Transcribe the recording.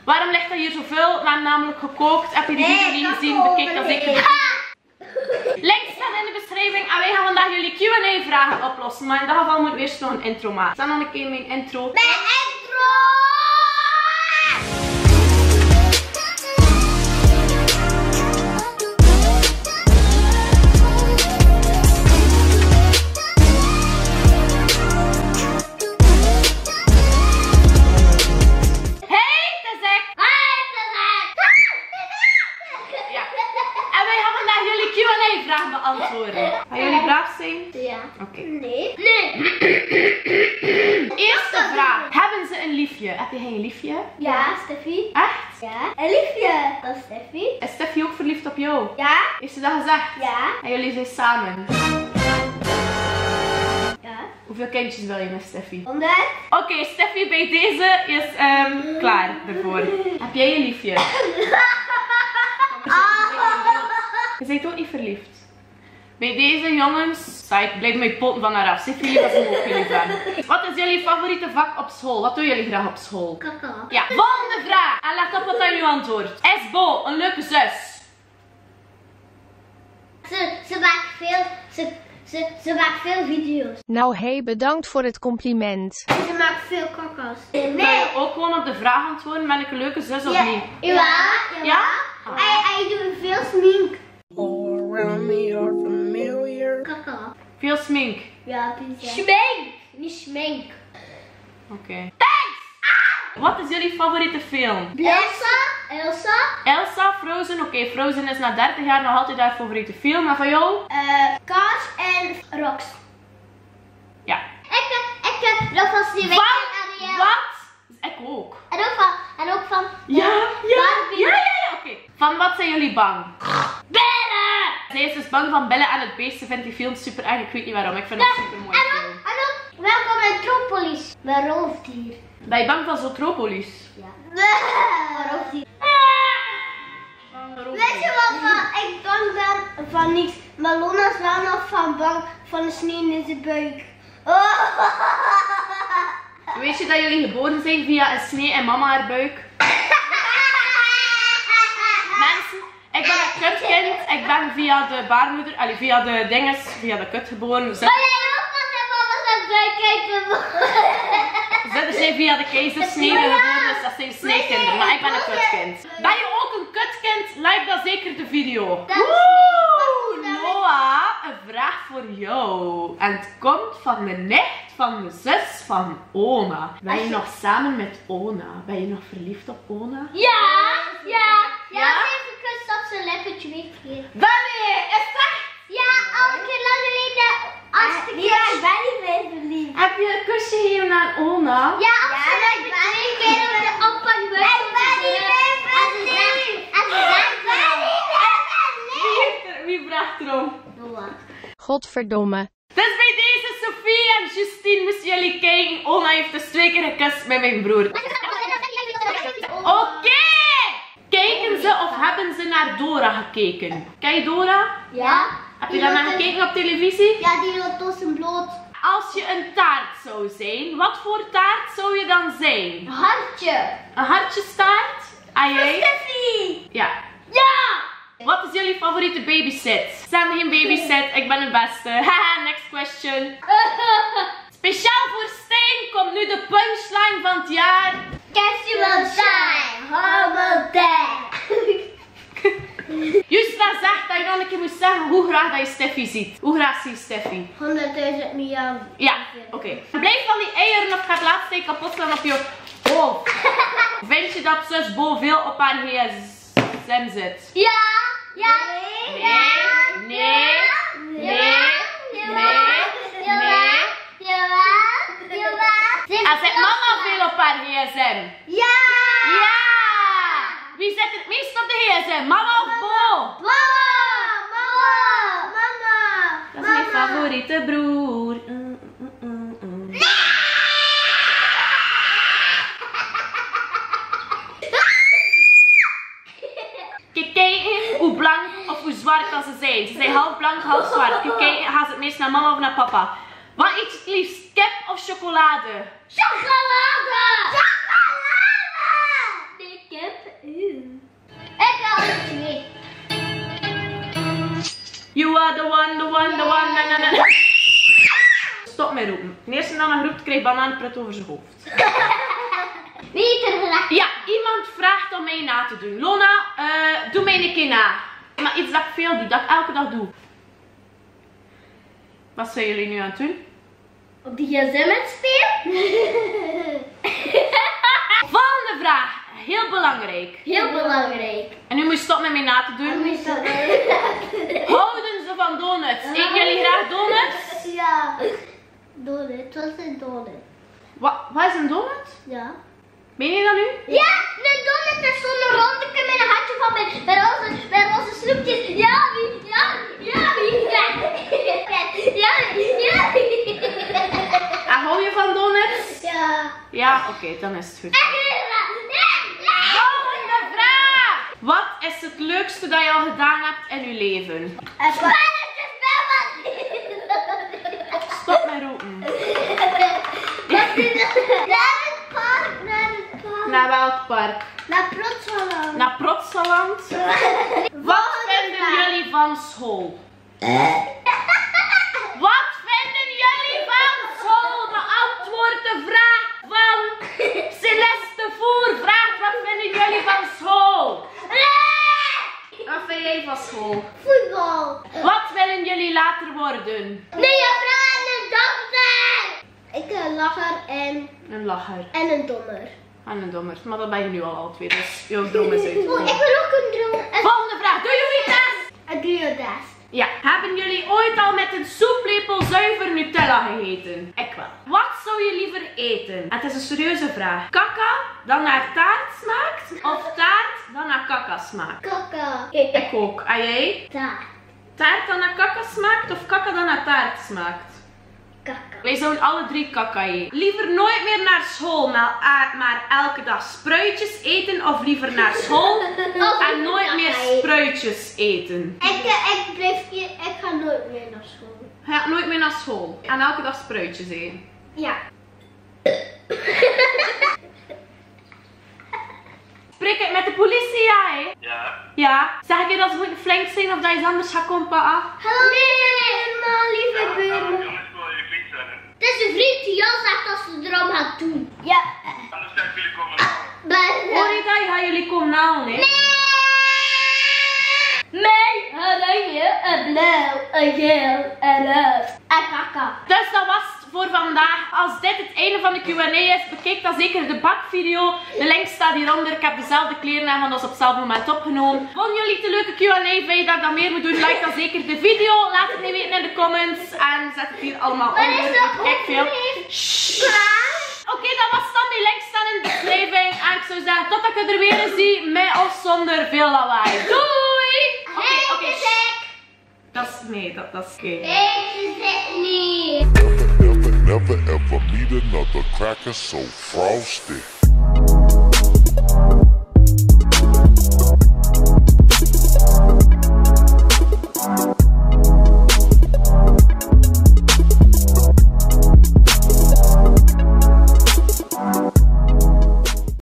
Waarom ligt dat hier zoveel? We hebben namelijk gekookt. Heb je die video niet gezien? Bekijk dat zeker. Links staat in de beschrijving en wij gaan vandaag jullie Q&A vragen oplossen. Maar in dat geval moet ik eerst nog een intro maken. Dan nog een keer mijn intro. Mijn intro! Vragen beantwoorden. Gaan jullie braaf zijn? Ja. Oké. Nee. Eerste vraag. Hebben ze een liefje? Heb je geen liefje? Ja, Steffi. Echt? Ja. Een liefje. Dat is Steffi. Is Steffi ook verliefd op jou? Ja. Heeft ze dat gezegd? Ja. En jullie zijn samen? Ja. Hoeveel kindjes wil je met Steffi? 100. Oké, Steffi bij deze is klaar ervoor. Heb jij een liefje? Je bent ook niet verliefd. Bij deze jongens, ik blijf mijn poten van haar af. Zeg jullie wat ze ook jullie van. Wat is jullie favoriete vak op school? Wat doen jullie graag op school? Kaka. Ja, volgende vraag. En let op wat aan uw antwoord. Is Bo een leuke zus? Ze maakt veel. Ze maakt veel video's. Nou hey, bedankt voor het compliment. Ze maakt veel kaka's. Kan je ook gewoon op de vraag antwoorden, ben ik een leuke zus of niet? Ja. Ja? Hij doet veel smink. All around me are familiar. Kaka. Veel smink. Ja, pizza. Smink. Niet smink. Oké. Wat is jullie favoriete film? Elsa. Elsa, Frozen. Oké, Frozen is na 30 jaar nog altijd haar favoriete film. Maar van jou? Cars en Rocks. Ja. Ik nog van Steven. Wat? Ik ook. En ook van Ja. Barbie. Ja. Oké. Van wat zijn jullie bang? Bellen! Zij is dus bang van Belle en het Beest. Ze vindt die film super erg. Ik weet niet waarom. Ik vind het super mooi film. En ook welkom in Metropolis. Mijn roofdier. Ben je bang van Zootropolis? Ja. Mijn roofdier. Weet je wat ik bang ben van niets? Maar Lona is wel nog van bang van de sneeuw in zijn buik. Weet je dat jullie geboren zijn via een snee in mama haar buik? Mensen, ik ben een kutkind. Ik ben via de baarmoeder, via de kut geboren. Maar jij ook van zijn mama zijn buik Ze zijn via de keizersnede geboren, dus dat zijn sneekinderen. Maar ik ben een kutkind. Ben je ook een kutkind? Like dan zeker de video. Noah, een vraag voor jou. En het komt van de nicht van de zus van Ona. Ben je nog samen met Ona? Ben je nog verliefd op Ona? Ja, ze heeft gekust op zijn lippen 2 keer. Wanneer? Is dat? Ja, al een keer lang geleden. Ik ben niet meer verliefd. Heb je een kusje gegeven aan Ona? Ja, op zijn lippen 2 keer met een oppakbuik. Ik ben niet meer verliefd. En ze zegt Wie vraagt erom? Noah. Godverdomme. Dus bij deze Sophie en Justine moesten jullie kijken. Ona heeft dus 2 keer gekust met mijn broer. Oké! Kijken ze of hebben ze naar Dora gekeken? Ken je Dora? Ja. Heb je daar naar gekeken op televisie? Ja, die loopt tussen bloot. Als je een taart zou zijn, wat voor taart zou je dan zijn? Een hartje. Een hartjestaart? En jij? Steffi. Ja. Ja. Wat is jullie favoriete babysit? Sam geen babysit, ik ben de beste. Haha, next question. Speciaal voor Stijn komt nu de punchline van het jaar. Casual shine. Horrible day. Justra zegt dat je nog een keer moet zeggen hoe graag dat je Steffi ziet. Hoe graag zie je Steffi? 100.000 miljard. Ja, oké. Blijf van die eieren of gaat laatst kapot gaan op je hoofd. Vind je dat zus Bo veel op haar gsm zit? Ja. Ja. Nee. En zit mama veel op haar gsm? Ja. Ja! Wie zit er het meest op de gsm? Mama of Bo? Mama. Dat is mijn favoriete broer. Kijk hoe blank of hoe zwart dat ze zijn. Ze zijn half blank, half zwart. Kijk, gaan ze het meest naar mama of naar papa? Wat eet je het liefst? Kip of chocolade? Chocolade! Chocolade! Ik haal er 2. You are the one, the one, the one, na, na, na. Stop met roepen. De eerste dan een roept, krijgt bananenpret over zijn hoofd. Beter gelijk. Ja, iemand vraagt om mij na te doen. Lona, doe mij een keer na. Maar iets dat ik veel doe, dat ik elke dag doe. Wat zijn jullie nu aan het doen? Op die gsm het spelen? Volgende vraag. Heel belangrijk. Heel belangrijk. En nu moet je stoppen met mij na te doen. Houden ze van donuts? Eten jullie graag donuts? Ja. Donut. Wat is een donut? Wat is een donut? Ja. Meen je dat nu? Ja, een donut is zo'n rondje met een hartje van met onze snoepjes. Ja, wie? Ja, ja, wie? Ja, ja. En hou je van donuts? Ja. Ja, oké, dan is het goed. Volgende vraag. Wat is het leukste dat je al gedaan hebt in je leven? Stop met roepen. Naar welk park? Naar Protsaland. Naar Protsaland. Wat vinden jullie van school? Wat vinden jullie van school? Beantwoord de vraag van Celeste Voer. Vraagt wat vinden jullie van school? Wat vind jij van school? Voetbal. Wat willen jullie later worden? Nee, en een dokter. Ik een lacher en Een lacher. een dommer. En een dommer. Maar dat ben je nu al twee, dus jouw droom is uit. Oh, ik wil ook een droom. Volgende vraag. Doe jullie test? Een duodest. Ja. Hebben jullie ooit al met een soeplepel zuiver Nutella gegeten? Ik wel. Wat zou je liever eten? Het is een serieuze vraag. Kaka dan naar taart smaakt? Of taart dan naar kaka smaakt? Kaka. Ik ook. En jij? Taart. Taart dan naar kaka smaakt of kaka dan naar taart smaakt? Kaka. Wij zouden alle 3 kaka eten. Liever nooit meer naar school, maar elke dag spruitjes eten of liever naar school en nooit meer spruitjes eten? Ik ga nooit meer naar school. Ja, nooit meer naar school en elke dag spruitjes eten. Ja. Spreek ik met de politie, ja hè? Ja. Ja. Zeg ik je dat ze moeten flink zijn of dat je anders gaat komen, pa? Hallo, buurman, lieve buurman. Jongens, wil je vriend zijn, hè? Het is een vriend die jou zegt als ze erom gaat doen. Ja. Anders gaan jullie komen halen. Hoor je dat? Gaan jullie komen halen, hè? Mij, oranje, een blauw, een geel en rood. En kaka. Dus dat was het voor vandaag. Als dit het einde van de Q&A is, bekijk dan zeker de bakvideo. De link staat hieronder. Ik heb dezelfde kleren aan, want dat is op hetzelfde moment opgenomen. Vonden jullie het een leuke Q&A? Vind je dat ik dat meer moet doen? Like dan zeker de video. Laat het me weten in de comments. En zet het hier allemaal onder. Kijk veel. Oké, dat was het dan. Die links staan in de beschrijving. En ik zou zeggen, totdat ik er weer eens zie. Met of zonder veel lawaai. Doei! Oké. Dat is, nee, dat is oké. Ik zit niet. Never ever meet another cracker so frosty.